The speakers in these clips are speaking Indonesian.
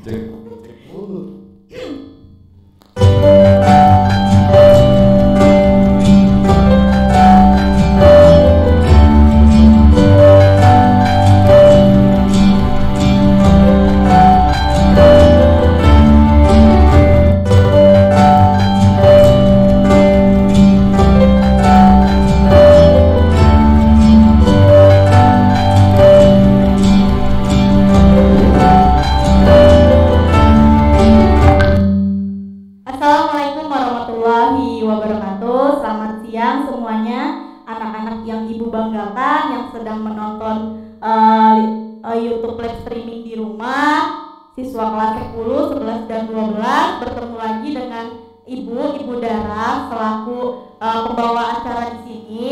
Cek mulu. Assalamualaikum warahmatullahi wabarakatuh. Selamat siang semuanya, anak-anak yang ibu banggakan yang sedang menonton YouTube live streaming di rumah. Siswa kelas 10, 11, dan 12 bertemu lagi dengan Ibu Dara selaku pembawa acara di sini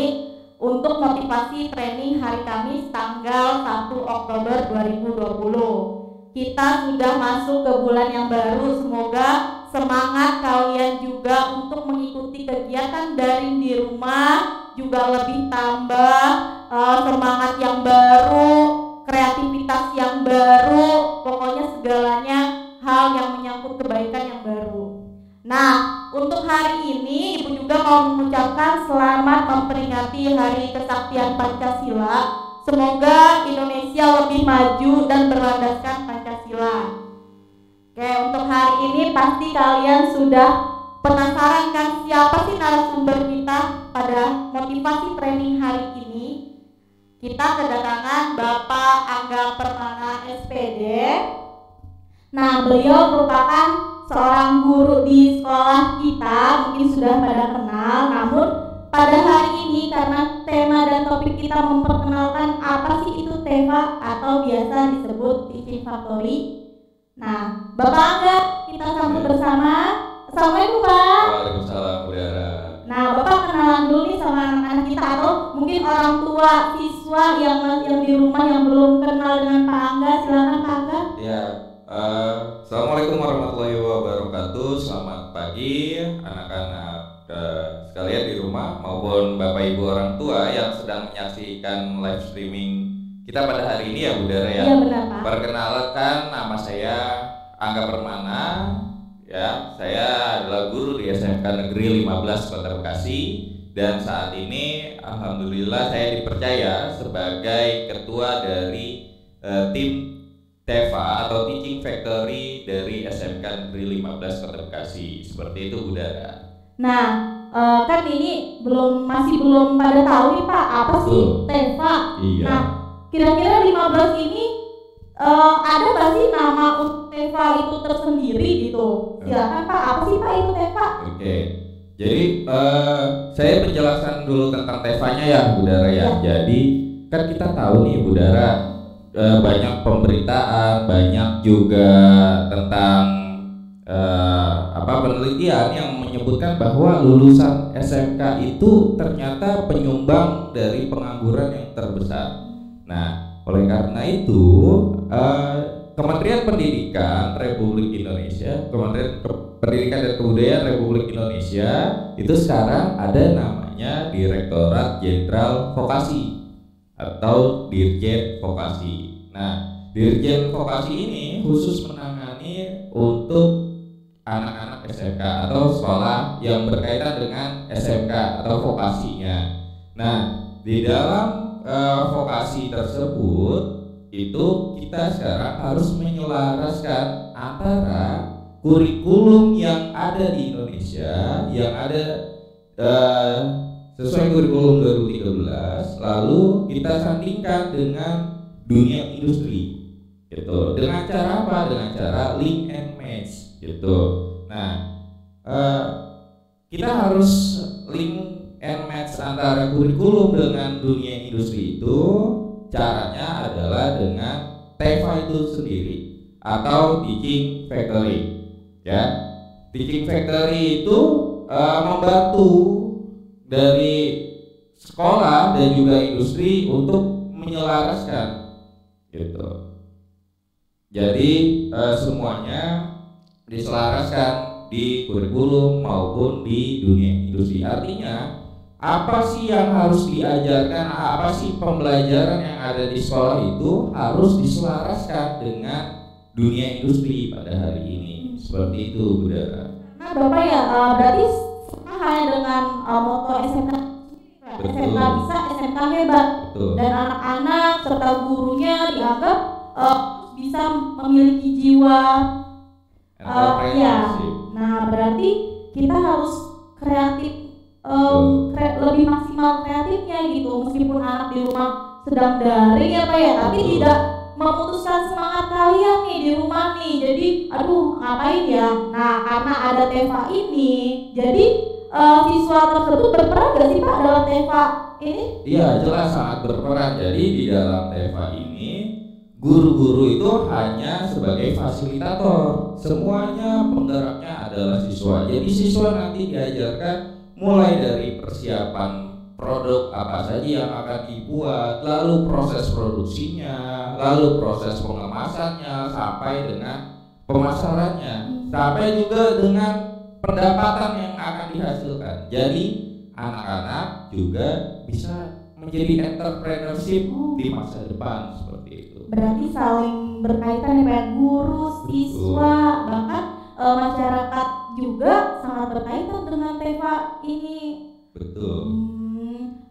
untuk motivasi training hari Kamis tanggal 1 Oktober 2020. Kita sudah masuk ke bulan yang baru. Semoga semangat kalian juga untuk mengikuti kegiatan daring di rumah juga lebih tambah, semangat yang baru, kreativitas yang baru, pokoknya segalanya hal yang menyangkut kebaikan yang baru. Nah, untuk hari ini Ibu juga mau mengucapkan selamat memperingati Hari Kesaktian Pancasila. Semoga Indonesia lebih maju dan berlandaskan Pancasila. Oke, untuk hari ini pasti kalian sudah penasaran kan siapa sih narasumber kita pada motivasi training hari ini? Kita kedatangan Bapak Angga Permana SPD. Nah, beliau merupakan seorang guru di sekolah kita, mungkin sudah pada kenal. Namun pada hari ini karena tema dan topik kita memperkenalkan apa sih itu TEFA atau biasa disebut Teaching Factory. Nah, Bapak Angga kita sambut bersama. Assalamualaikum Pak. Waalaikumsalam Bu Dara. Nah, Bapak kenalan dulu nih sama anak-anak kita atau mungkin orang tua siswa yang di rumah yang belum kenal dengan Pak Angga. Silakan Pak Angga. Ya, Assalamualaikum warahmatullahi wabarakatuh. Selamat pagi anak-anak sekalian di rumah maupun Bapak Ibu orang tua yang sedang menyaksikan live streaming kita pada hari ini ya Bu Dara ya. Iya benar Pak. Perkenalkan, nama saya Angga Permana. Ya, saya adalah guru di SMK Negeri 15 Kota Bekasi dan saat ini alhamdulillah saya dipercaya sebagai ketua dari tim TEFA atau Teaching Factory dari SMK Negeri 15 Kota Bekasi. Seperti itu Bu Dara. Nah, kan ini masih belum pada tahu nih Pak apa sih TEFA. Iya. Nah, kira-kira 15 ini ada nggak sih nama untuk TEFA itu tersendiri gitu? Silakan Pak, apa sih Pak itu TEFA? Oke, jadi saya menjelaskan dulu tentang TEFA-nya ya Bu Dara ya. Jadi kan kita tahu nih Bu Dara, banyak pemberitaan, banyak juga tentang penelitian yang menyebutkan bahwa lulusan SMK itu ternyata penyumbang dari pengangguran yang terbesar. Nah, oleh karena itu Kementerian Pendidikan Republik Indonesia, Kementerian Pendidikan dan Kebudayaan Republik Indonesia itu sekarang ada namanya Direktorat Jenderal Vokasi atau Dirjen Vokasi. Nah, Dirjen Vokasi ini khusus menangani untuk anak-anak SMK atau sekolah yang berkaitan dengan SMK atau vokasinya. Nah, di dalam vokasi tersebut itu kita sekarang harus menyelaraskan antara kurikulum yang ada di Indonesia yang ada sesuai kurikulum 2013 lalu kita sandingkan dengan dunia industri gitu. Dengan cara apa? Dengan cara link and match gitu. Nah, kita harus link and match antara kurikulum dengan dunia industri itu. Caranya adalah dengan TEFA itu sendiri atau Teaching Factory. Ya, Teaching Factory itu membantu dari sekolah dan juga industri untuk menyelaraskan gitu. Jadi semuanya diselaraskan di kurikulum maupun di dunia industri. Artinya apa sih yang harus diajarkan, apa sih pembelajaran yang ada di sekolah itu harus diselaraskan dengan dunia industri pada hari ini. Seperti itu, Bu Dara. Nah, Bapak ya, berarti hanya dengan moto SMK bisa, SMK hebat. Betul. Dan anak-anak serta gurunya dianggap bisa memiliki jiwa ya. Nah, berarti kita harus kreatif, lebih maksimal kreatifnya gitu. Meskipun anak di rumah sedang daring ya Pak ya, tapi tidak memutuskan semangat kalian nih di rumah nih. Jadi, aduh ngapain ya? Nah, karena ada TEVA ini, jadi siswa tersebut berperan gak sih Pak dalam TEVA ini? Iya, jelas sangat berperan. Jadi di dalam TEVA ini guru-guru itu hanya sebagai fasilitator. Semuanya penggeraknya adalah siswa. Jadi siswa nanti diajarkan mulai dari persiapan produk apa saja yang akan dibuat, lalu proses produksinya, lalu proses pengemasannya, sampai dengan pemasarannya, sampai juga dengan pendapatan yang akan dihasilkan. Jadi anak-anak juga bisa menjadi entrepreneurship di masa depan seperti itu. Berarti saling berkaitan ya Pak, guru, siswa, bahkan masyarakat juga sangat berkaitan dengan TEVA ini. Betul.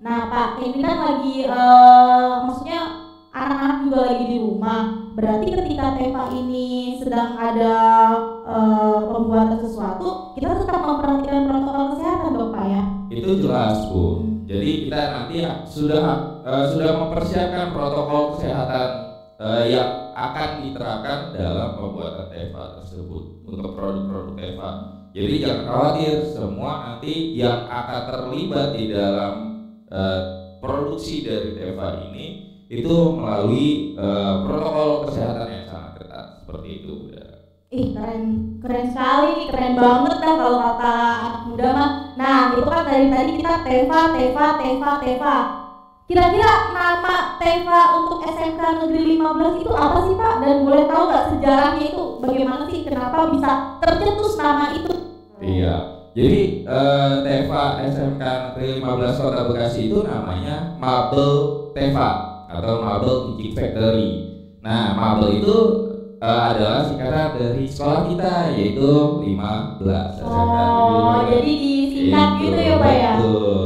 Nah Pak, ini kan lagi maksudnya anak-anak juga lagi di rumah. Berarti ketika TEVA ini sedang ada pembuatan sesuatu, kita tetap memperhatikan protokol kesehatan dong Pak ya? Itu jelas Bu. Jadi kita nanti sudah mempersiapkan protokol kesehatan yang akan diterapkan dalam pembuatan TEVA tersebut untuk produk-produk TEVA. Jadi jangan khawatir, semua nanti yang akan terlibat di dalam produksi dari TEVA ini itu melalui protokol kesehatan yang sangat ketat seperti itu. Keren sekali nih, keren banget dah kalau kata anak muda mah. Nah itu kan dari tadi kita TEVA. Kira-kira nama TEVA untuk SMK Negeri 15 itu apa sih Pak? Dan boleh tahu nggak sejarahnya itu bagaimana sih, kenapa bisa tercetus nama itu? Iya, jadi TEVA SMK Negeri 15 Kota Bekasi itu namanya Mabel TEVA atau Mabel Teaching Factory. Nah, Mabel itu adalah singkatan dari sekolah kita, yaitu 15 SMK Negeri 15. Jadi disingkat gitu ya Pak ya? Betul.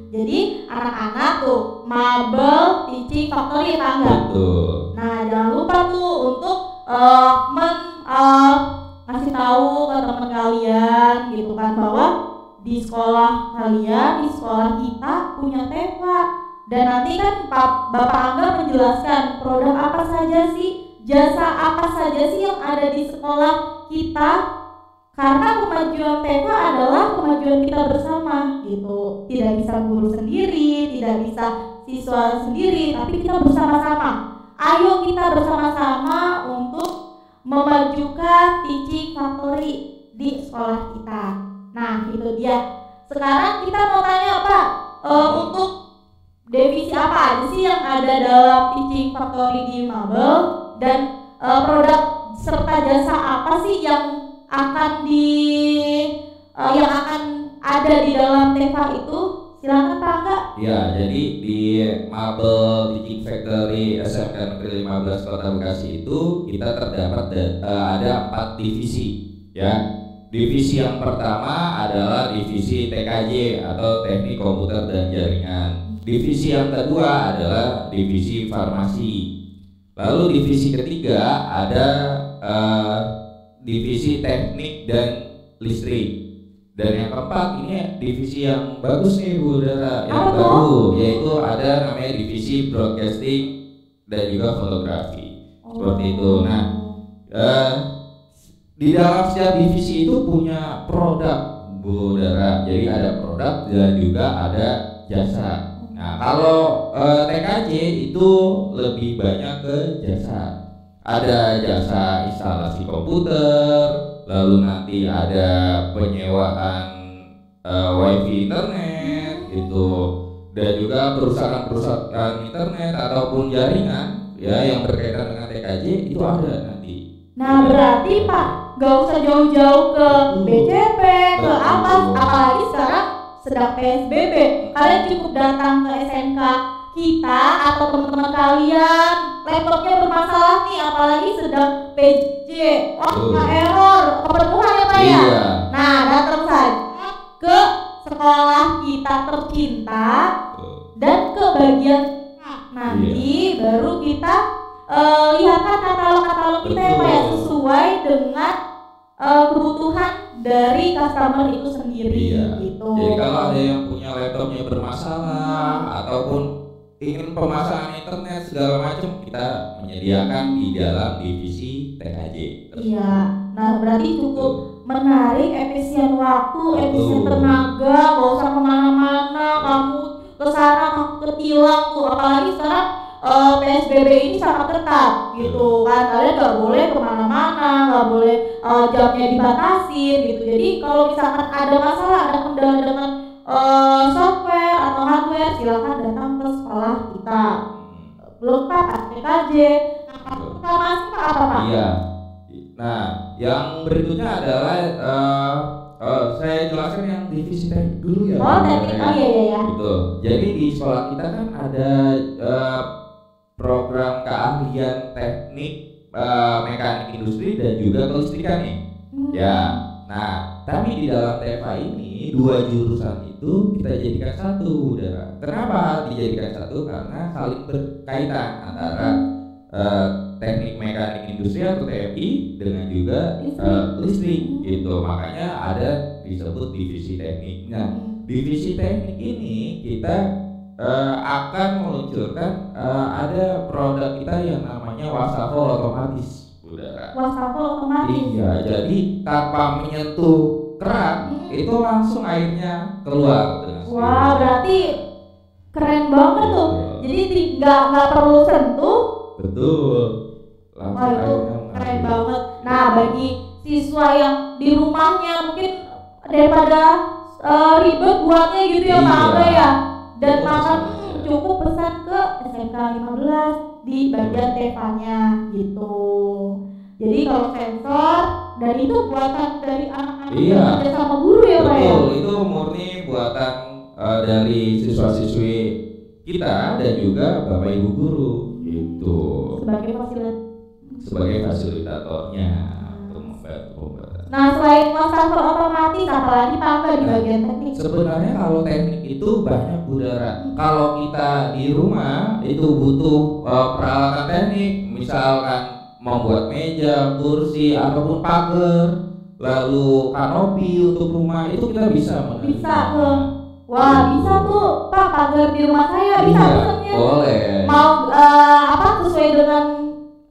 Jadi anak-anak tuh Mabel Teaching Factory ya Pak? Betul. Nah jangan lupa tuh untuk ngasih tahu ke teman kalian gitu kan, bahwa di sekolah kalian, di sekolah kita punya TEVA. Dan nanti kan Bapak Angga menjelaskan produk apa saja sih, jasa apa saja sih yang ada di sekolah kita. Karena kemajuan TEVA adalah kemajuan kita bersama gitu. Tidak bisa guru sendiri, tidak bisa siswa sendiri, tapi kita bersama-sama. Ayo kita bersama-sama untuk memajukan Teaching Factory di sekolah kita. Nah itu dia. Sekarang kita mau tanya Pak, untuk divisi apa aja sih yang ada dalam Teaching Factory di Mabel, dan produk serta jasa apa sih yang akan ada di dalam TEVA itu? Silakan Pak Angga. Ya, jadi di Mabel Teaching Factory SMK Negeri 15 Kota Bekasi itu kita terdapat ada 4 divisi ya. Divisi yang pertama adalah divisi TKJ atau Teknik Komputer dan Jaringan. Divisi yang kedua adalah divisi Farmasi. Lalu divisi ketiga ada divisi Teknik dan Listrik. Dan yang keempat ini divisi yang bagus nih Bu Dara, yang baru, yaitu ada namanya divisi Broadcasting dan juga Fotografi. Seperti itu. Nah, di dalam setiap divisi itu punya produk Bu Dara. Jadi ada produk dan juga ada jasa. Nah, kalau TKJ itu lebih banyak ke jasa. Ada jasa instalasi komputer, lalu nanti ada penyewaan wifi internet gitu, dan juga perusahaan internet ataupun jaringan ya yang berkaitan dengan TKJ itu ada nanti. Nah berarti Pak gak usah jauh-jauh ke BCP, ke atas, apalagi sekarang sedang PSBB. Kalian cukup datang ke SMK kita atau teman-teman kalian laptopnya bermasalah nih, apalagi sedang PJJ, error, kepenuhan ya Pak ya? Iya. Nah, datang saja ke sekolah kita tercinta dan ke bagian nanti baru kita lihatkan katalog-katalog kita ya Pak ya, sesuai dengan kebutuhan dari customer itu sendiri gitu. Jadi kalau ada yang punya laptopnya bermasalah ataupun ingin pemasangan internet segala macam, kita menyediakan di dalam divisi TKJ. Iya. Nah, berarti cukup menarik, efisien waktu, efisien tenaga, nggak usah kemana-mana, kamu kesana kamu ketilang tuh, apalagi sekarang PSBB ini sangat ketat gitu kan, kalian nggak boleh kemana-mana, nggak boleh jamnya dibatasin gitu. Jadi kalau misalkan ada masalah, ada kendala dengan software atau hardware, silakan datang ke sekolah kita. Belum Pak, TKJ. Kita masih apa Pak? Iya. Nah, yang berikutnya adalah saya jelaskan yang divisi teknik dulu ya. Oh, teknik, iya. Gitu. Jadi di sekolah kita kan ada program keahlian teknik mekanik industri dan juga kelistrikan nih. Ya. Nah, tapi di dalam TFA ini dua jurusan itu kita jadikan satu, Udara. Kenapa dijadikan satu? Karena saling berkaitan antara teknik mekanik industri atau TMI dengan juga listrik gitu. Makanya ada disebut divisi teknik. Nah, divisi teknik ini kita akan meluncurkan ada produk kita yang namanya wastafel otomatis, Udara. Wastafel otomatis. Iya, jadi tanpa menyentuh keran itu langsung airnya keluar dengan sendiri. Wah, berarti keren banget tuh. Jadi nggak perlu sentuh. Betul. Wah, itu keren banget. Nah, bagi siswa yang di rumahnya mungkin daripada ribet buatnya gitu ya Pak Aga ya, dan makan cukup pesan ke SMK 15 di bagian TEVA-nya gitu. Jadi kalau sensor dan itu buatan dari anak-anak yang kerja sama guru ya Pak ya? Betul, itu murni buatan dari siswa-siswi kita dan juga Bapak Ibu guru gitu. Sebagai fasilitatornya untuk membantu. Nah, selain wastafel otomatis apalagi Pak Angga di bagian teknik? Sebenarnya kalau teknik itu banyak, Udara. Kalau kita di rumah itu butuh peralatan teknik, misalkan membuat meja, kursi ataupun pagar, lalu kanopi untuk rumah, itu kita bisa menerima. Bisa tuh. Wah, bisa tuh Pak, pagar di rumah saya bisa pesannya. Boleh. Mau sesuai dengan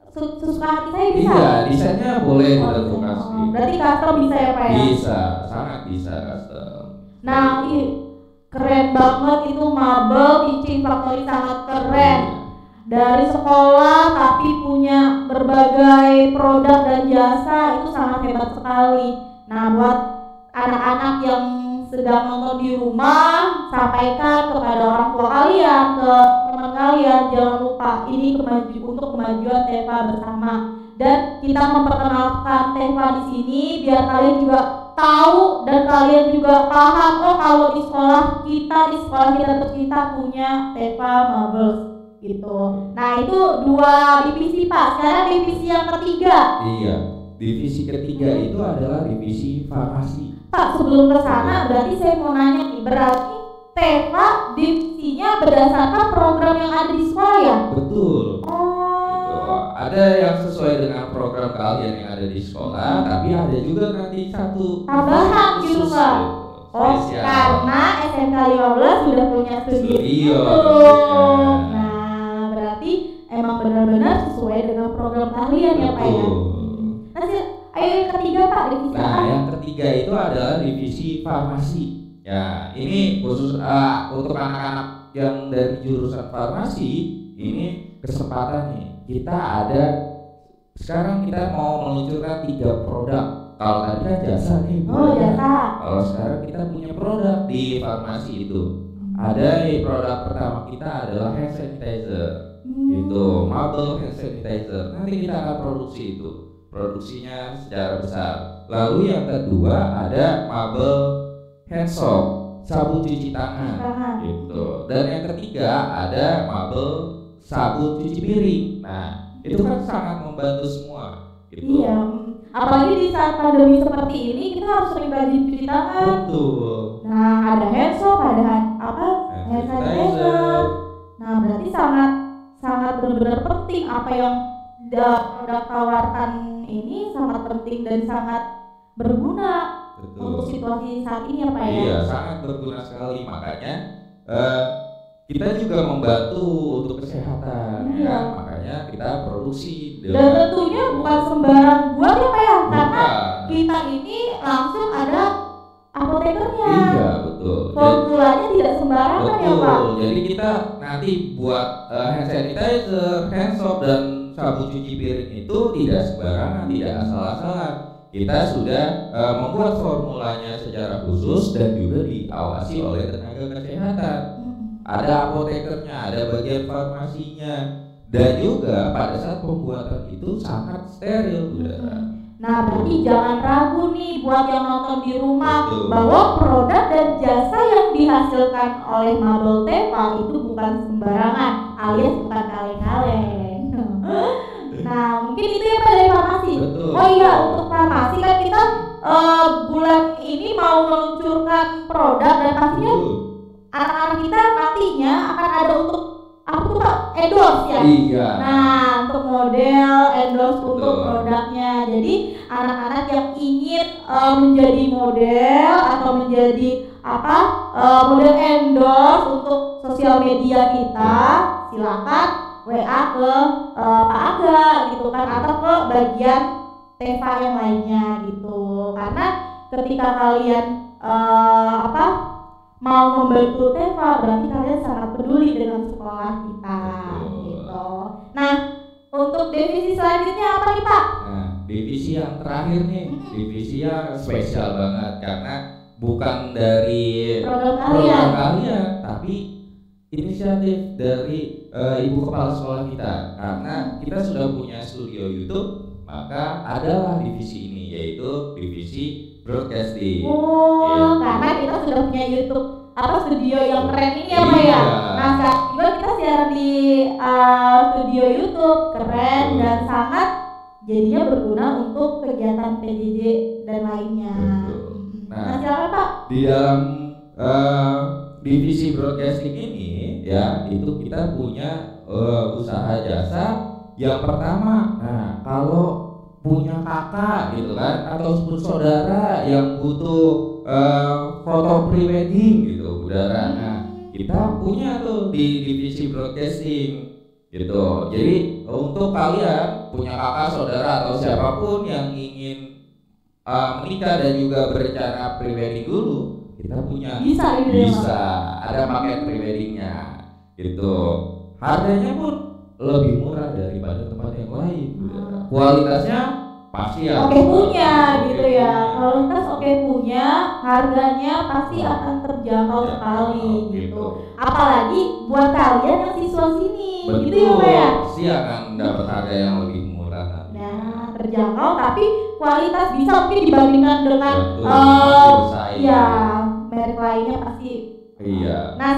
sesuka hati saya bisa. Iya, desainnya boleh ditentukan sendiri. Berarti custom bisa ya Pak ya? Bisa, sangat bisa custom. Nah, keren banget itu Mabel Teaching Factory, sangat keren. Dari sekolah tapi punya berbagai produk dan jasa, itu sangat hebat sekali. Nah, buat anak-anak yang sedang nonton di rumah, sampaikan kepada orang tua kalian, ke teman kalian, jangan lupa ini untuk kemajuan TEVA bersama. Dan kita memperkenalkan TEVA di sini biar kalian juga tahu dan kalian juga paham, oh kalau di sekolah kita tercinta punya TEVA Mabel gitu. Nah, itu dua divisi Pak. Sekarang divisi yang ketiga. Iya, divisi ketiga itu adalah divisi farmasi. Pak, sebelum ke sana berarti saya mau nanya nih, berarti TEVA divisinya berdasarkan program yang ada di sekolah ya? Betul. Oh. Ada yang sesuai dengan program kalian yang ada di sekolah, tapi ada juga nanti satu tambahan gitu Pak. Oh, karena SMK 15 sudah punya studio. Nah, berarti emang benar-benar sesuai dengan program kalian ya Pak ya? Ayo yang ketiga Pak, divisi apa? Nah, yang ketiga itu adalah divisi farmasi. Ya, ini khusus untuk anak-anak yang dari jurusan farmasi, ini kesempatan nih. Sekarang kita mau meluncurkan 3 produk. Kalau tadi kan jasa nih. Oh, jasa. Kalau sekarang kita punya produk di farmasi itu. Ada produk pertama kita adalah hand sanitizer. Itu Mabel hand sanitizer. Nanti kita akan produksi itu. Produksinya secara besar. Lalu yang kedua ada Mabel hand soap. sabun cuci tangan gitu. Dan yang ketiga ada mabel sabun cuci piring. Nah, itu kan sangat membantu semua gitu. Iya, apalagi di saat pandemi seperti ini kita harus sering rajin cuci tangan. Betul. Nah, ada hand soap, ada hand sanitizer. Nah, berarti sangat benar-benar penting apa yang produk tawarkan ini, sangat penting dan sangat berguna. Betul. Untuk situasi saat ini ya Pak ya? Iya, sangat berguna sekali. Makanya kita juga membantu untuk kesehatan. Iya. Ya, makanya kita produksi. Dan tentunya bukan sembarang buat ya Pak ya? Karena kita ini langsung ada apotekernya. Iya, betul. Formulanya tidak sembarangan. Betul. Ya Pak? Jadi kita nanti buat hand sanitizer, hand soap, dan sabun cuci piring itu tidak sembarangan, tidak asal-asalan. Kita sudah membuat formulanya secara khusus dan juga diawasi oleh tenaga kesehatan. Ada apotekernya, ada bagian farmasinya, dan juga pada saat pembuatan itu sangat steril. Nah, berarti jangan ragu nih buat yang nonton di rumah. Betul. Bahwa produk dan jasa yang dihasilkan oleh Mabel Teva itu bukan sembarangan, alias bukan kaleng-kaleng. Nah, mungkin itu ya Pak dari farmasi. Betul. Oh iya, untuk farmasi kan kita bulan ini mau meluncurkan produk dan pastinya anak-anak kita nantinya akan ada untuk apa tuh Pak? Endorse ya? Iya. Nah, untuk model endorse untuk produknya. Jadi anak-anak yang ingin menjadi model atau menjadi model endorse untuk sosial media kita, silakan WA ke Pak Aga gitu kan, atau ke bagian Teva yang lainnya gitu. Karena ketika kalian mau membantu Teva, berarti kalian sangat peduli dengan sekolah kita gitu. Nah, untuk divisi selanjutnya apa nih Pak? Nah, divisi yang terakhir nih, divisi yang spesial banget karena bukan dari program kalian, tapi inisiatif dari ibu kepala sekolah kita. Karena kita sudah punya studio YouTube, maka adalah divisi ini, yaitu divisi broadcasting. Karena kita sudah punya YouTube studio yang keren ini ya Pak ya. Nah, sekarang juga kita siaran di studio YouTube keren dan sangat jadinya berguna untuk kegiatan PJJ dan lainnya. Nah, silakan Pak. Di dalam divisi broadcasting ini ya, itu kita punya usaha jasa. Yang pertama, nah kalau punya kakak gitu kan, ataupun saudara yang butuh foto prewedding gitu, saudara. Nah, kita punya tuh di divisi broadcasting gitu. Jadi untuk kalian punya kakak, saudara, atau siapapun yang ingin menikah dan juga berencana prewedding dulu, kita punya bisa ada paket preweddingnya gitu. Harganya pun lebih murah daripada tempat yang lain. Kualitasnya pasti ya. Oke punya gitu ya. Kualitas oke punya, harganya pasti akan terjangkau sekali gitu. Apalagi buat kalian yang siswa sini. Betul, gitu ya Pak ya. Pasti akan dapat harga yang lebih murah. Nah, terjangkau tapi kualitas bisa mungkin dibandingkan dengan merek lainnya pasti. Iya. Nah,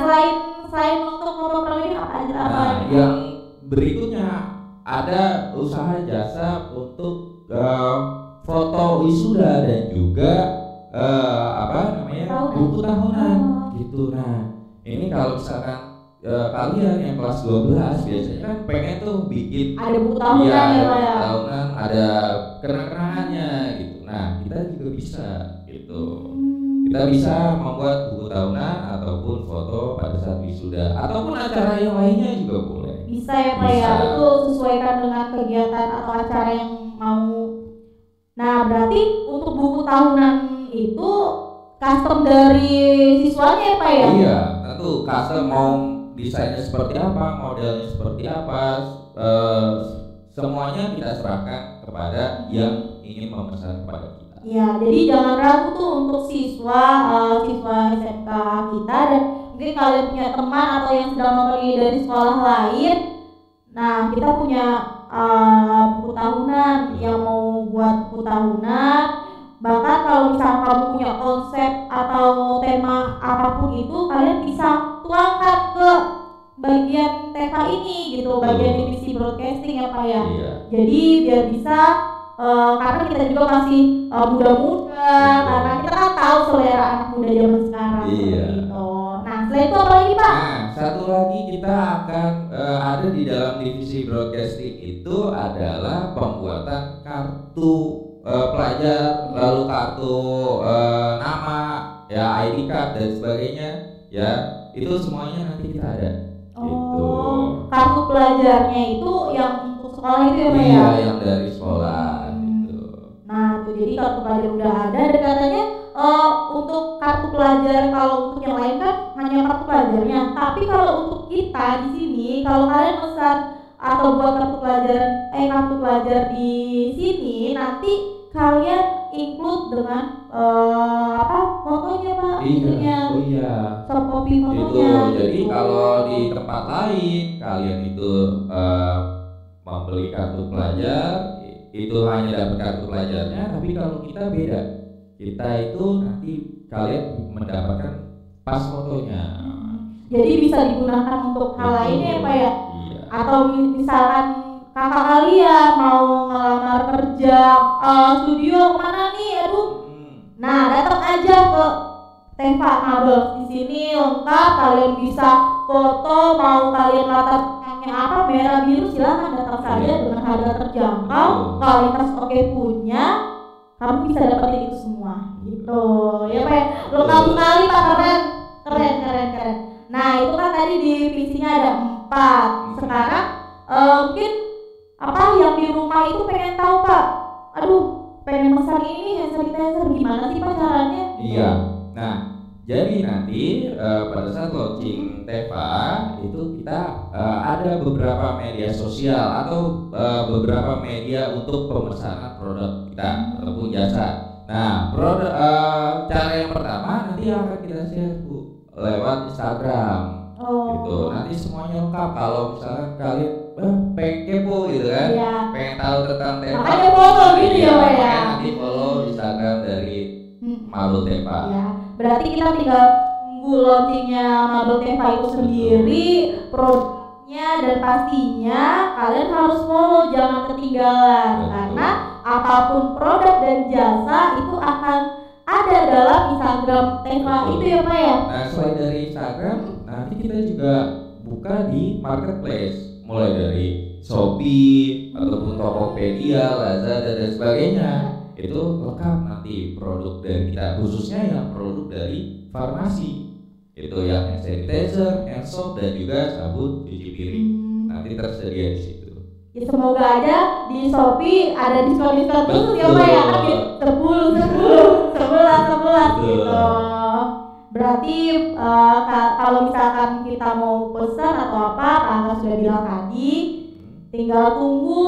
selain untuk foto prewedding apa aja apa? Yang berikutnya ada usaha jasa untuk foto wisuda dan juga buku tahunan gitu. Nah, ini kalau misalkan kalian yang kelas 12 biasanya kan pengen tuh bikin ada buku tahunan ya Pak ya. Tahunan ada kenang-kenangannya gitu. Nah, kita juga bisa gitu. Kita bisa membuat buku tahunan ataupun foto pada saat wisuda ataupun acara yang lainnya juga boleh. Bisa ya Pak ya, itu sesuaikan dengan kegiatan atau acara yang mau. Nah, berarti untuk buku tahunan itu custom dari siswanya ya Pak ya? Iya, tentu custom, mau desainnya seperti apa, modelnya seperti apa, semuanya kita serahkan kepada yang ingin memesan kepada kita. Ya, jadi jangan ragu tuh untuk siswa SMK kita, dan mungkin kalian punya teman atau yang sedang nonton ini dari sekolah lain. Nah, kita punya buku tahunan yang mau buat buku tahunan. Bahkan kalau misalnya kamu punya konsep atau tema apapun itu, kalian bisa tuangkan ke bagian tema ini gitu, bagian divisi broadcasting ya Pak ya. Iya. Jadi biar bisa karena kita juga masih muda-muda, karena kita kan tahu selera anak muda zaman sekarang. Iya. Gitu. Nah setelah itu apa lagi Pak? Nah, satu lagi kita akan ada di dalam divisi broadcasting itu adalah pembuatan kartu pelajar, lalu kartu nama, ya ID card dan sebagainya, ya itu semuanya nanti kita ada. Gitu. Kartu pelajarnya itu yang untuk sekolah itu ya Pak ya? Iya, yang dari sekolah. Gitu. Nah, tuh jadi kartu pelajar udah ada dan katanya untuk kartu pelajar, kalau untuk yang lain kan hanya kartu pelajarnya. Tapi kalau untuk kita di sini, kalau kalian pesan atau buat kartu pelajar di sini, nanti kalian include dengan fotonya Pak, itunya. Oh iya. Soft copy fotonya. Itu. Jadi gitu. kalau di tempat lain kalian itu membeli kartu pelajar, itu hanya dapat kartu pelajarnya, tapi kalau kita beda. Kita itu nanti kalian mendapatkan pas fotonya. Jadi bisa digunakan untuk hal lainnya ya Pak ya? Iya. Atau misalkan kakak kalian mau ngelamar kerja studio kemana nih, aduh. Nah datang aja ke Teva Mabel, di sini lengkap, kalian bisa foto, mau kalian latar belakangnya apa, merah biru, silahkan datang saja dengan harga terjangkau, kualitas oke punya, kamu bisa dapetin itu semua, gitu. Ya Pak, lengkap sekali Pak, keren. Nah itu kan tadi di visinya ada 4. Sekarang mungkin yang di rumah itu pengen tahu Pak, aduh pengen pesan ini hand sanitizer, gimana sih Pak caranya? Iya. Nah, jadi nanti pada saat launching Teva itu kita ada beberapa media sosial atau beberapa media untuk pemesanan produk kita ataupun jasa. Nah, cara yang pertama nanti akan kita share Bu lewat Instagram. Gitu. Nanti semuanya lengkap. Kalau misalkan kalian pengen kepo gitu kan, pengen tahu tentang Teva, makanya follow gitu ya Pak ya. Nanti follow Instagram dari Mabel Teva. Ya, berarti kita tinggal tunggu launchingnya Mabel Teva itu sendiri, produknya, dan pastinya kalian harus follow, jangan ketinggalan. Betul. Karena apapun produk dan jasa itu akan ada dalam Instagram Teva itu ya Pak ya. Nah selain dari Instagram, nanti kita juga buka di marketplace, mulai dari Shopee ataupun Tokopedia, Lazada dan sebagainya. Itu lengkap nanti produk dari kita, khususnya yang produk dari farmasi. Itu yang hand sanitizer, hand soap dan juga sabun cuci piring. Nanti tersedia di situ. Ya semoga aja di Shopee ada diskon khusus ya Pak ya, kan 10, 11 gitu. Berarti kalau misalkan kita mau pesan atau apa, Kakak sudah bilang tadi, tinggal tunggu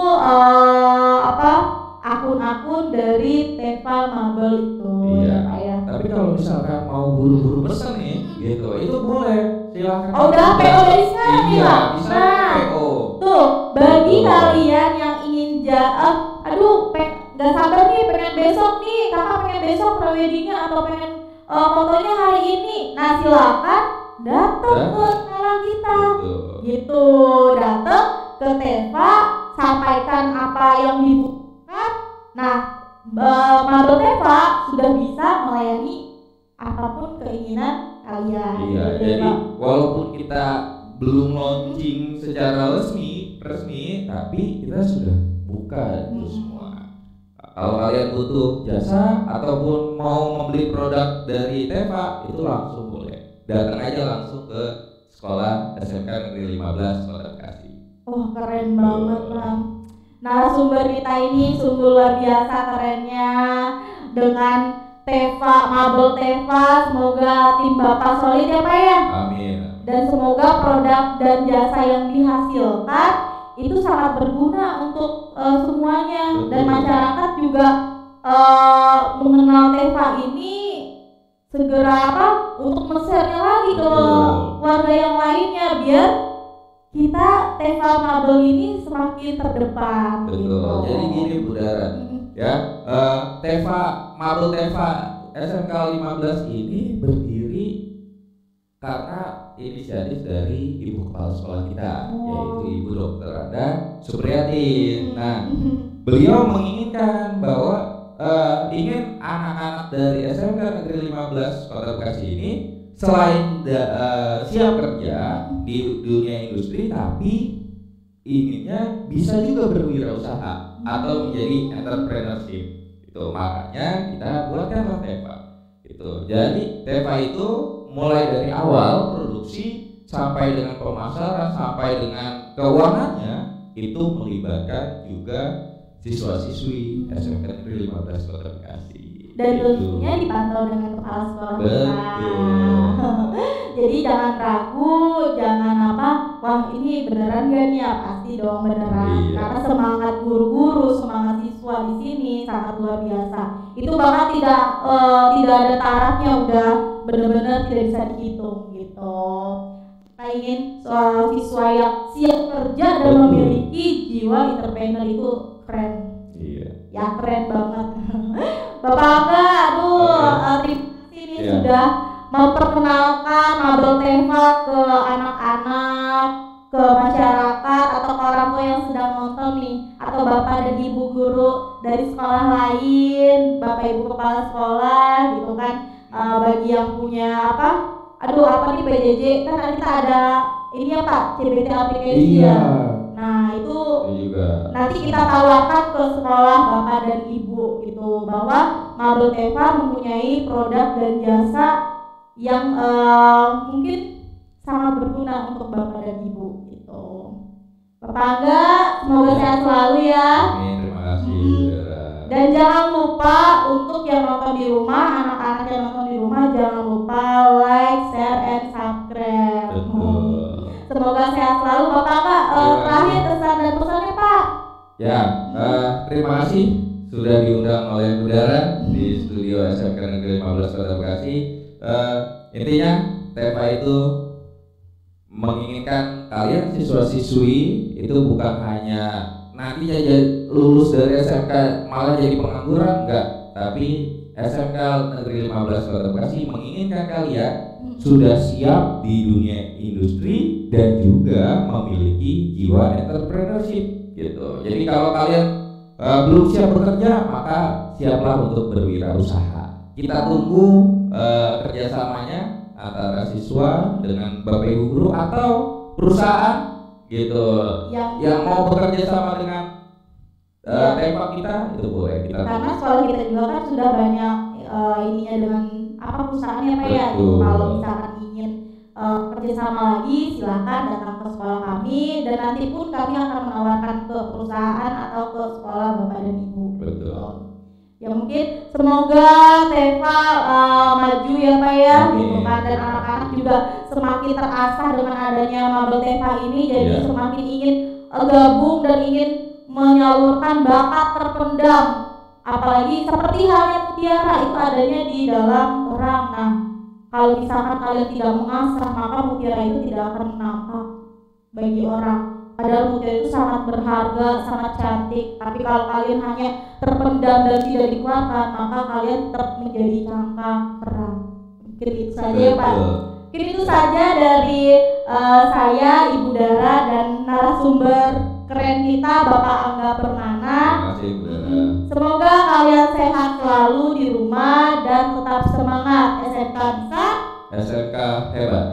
akun-akun dari Teva Mabel itu. Iya. Ya. Tapi kalau misalkan mau buru-buru pesan nih, gitu, itu boleh. Silakan. Udah PO dari sekarang nih Pak. Bisa PO. Tuh, bagi kalian yang ingin nggak sabar nih pengen besok nih, kakak pengen besok preweddingnya atau pengen fotonya hari ini, nah silakan datang ke sekolah kita. Gitu, datang ke Teva, sampaikan apa yang dibutuhkan. Nah, Mabel Teva sudah bisa melayani apapun keinginan kalian. Iya, jadi walaupun kita belum launching secara resmi, tapi kita sudah buka itu semua. Kalau kalian butuh jasa ataupun mau membeli produk dari Teva, itu langsung boleh. Datang aja langsung ke sekolah SMK Negeri 15 Kota Bekasi. Oh, keren banget, Ram. Narasumber kita ini sungguh luar biasa kerennya. Dengan Mabel Teva, semoga tim Bapak solid ya Pak ya. Amin. Dan semoga produk dan jasa yang dihasilkan itu sangat berguna untuk semuanya. Betul. Dan masyarakat juga mengenal Teva ini segera untuk men-share-nya lagi ke warga yang lainnya, biar kita Teva Mabel ini semakin terdepan. Betul. Gitu. Jadi gini Bu Dara, ya. Mabel Teva SMK 15 ini berdiri karena inisiatif dari ibu kepala sekolah kita, yaitu Ibu Dr. Anda Supriyatin. Nah, beliau menginginkan bahwa ingin anak-anak dari SMK Negeri 15 Kota Bekasi ini selain siap kerja di dunia industri, tapi inginnya bisa juga berwirausaha atau menjadi entrepreneurship. Itu makanya kita buatkan Teva. Itu. Jadi Teva itu mulai dari awal produksi sampai dengan pemasaran sampai dengan keuangannya itu melibatkan juga siswa-siswi SMK Negeri 15 Kota Bekasi. Dan tentunya dipantau dengan kepala sekolah kita. Jadi jangan ragu, jangan wah ini beneran gak nih? Ya pasti dong beneran. Iya. Karena semangat guru-guru, semangat siswa di sini sangat luar biasa. Itu bahkan tidak ada tarafnya, udah benar-benar tidak bisa dihitung gitu. Kita ingin siswa yang siap kerja dan memiliki jiwa entrepreneur itu keren. Iya. Ya keren banget. Bapak Angga, terima kasih nih sudah memperkenalkan Mabel Teva ke anak-anak, ke masyarakat atau ke orang tua yang sedang nonton nih, atau bapak dan ibu guru dari sekolah lain, bapak ibu kepala sekolah gitu kan, bagi yang punya nih PJJ kan kita ada ini ya Pak, CBT aplikasi ya. Nah itu juga nanti kita tawarkan ke sekolah bapak dan ibu gitu, bahwa Mabel Teva mempunyai produk dan jasa yang mungkin sangat berguna untuk bapak dan ibu gitu. Bapak Angga, semoga sehat selalu ya. Amin, terima kasih. Dan jangan lupa untuk yang nonton di rumah, anak-anak yang nonton di rumah, jangan lupa like, share, and subscribe. Semoga sehat selalu. Bapak Angga, terakhir kesan dan pesannya Pak. Ya, terima kasih sudah diundang oleh Budara di studio SMK Negeri 15 Kota Bekasi. Intinya Teva itu menginginkan kalian siswa-siswi itu bukan hanya nanti aja lulus dari SMK malah jadi pengangguran, enggak, tapi SMK Negeri 15 Kota Bekasi menginginkan kalian sudah siap di dunia industri dan juga memiliki jiwa entrepreneurship gitu. Jadi kalau kalian belum siap bekerja, maka siaplah untuk berwirausaha. Kita tunggu kerjasamanya antara siswa dengan bapak ibu guru atau perusahaan gitu yang mau bekerja sama dengan Teva kita, itu boleh kita. Karena sekolah kita juga kan sudah banyak ininya dengan perusahaannya Pak ya. Gitu. Kalau misalkan ingin kerjasama lagi, silakan datang ke sekolah kami, dan nanti pun kami akan menawarkan ke perusahaan atau ke sekolah bapak dan ibu. Betul. Ya mungkin semoga Teva maju ya Pak ya, gitu kan, dan anak-anak juga semakin terasah dengan adanya Mabel Teva ini, jadi semakin ingin gabung dan ingin menyalurkan bakat terpendam, apalagi seperti halnya mutiara itu adanya di dalam orang. Nah, kalau misalkan kalian tidak mengasah, maka mutiara itu tidak akan nampak bagi orang. Padahal mutiara itu sangat berharga, sangat cantik. Tapi kalau kalian hanya terpendam dan tidak dikeluarkan, maka kalian tetap menjadi cangkang kerang. Mungkin itu saja ya Pak. Mungkin itu saja dari saya, Ibu Dara, dan narasumber keren kita Bapak Angga Pernana. Terima kasih Bu Dara. Semoga kalian sehat selalu di rumah dan tetap semangat. SMK bisa, SMK hebat.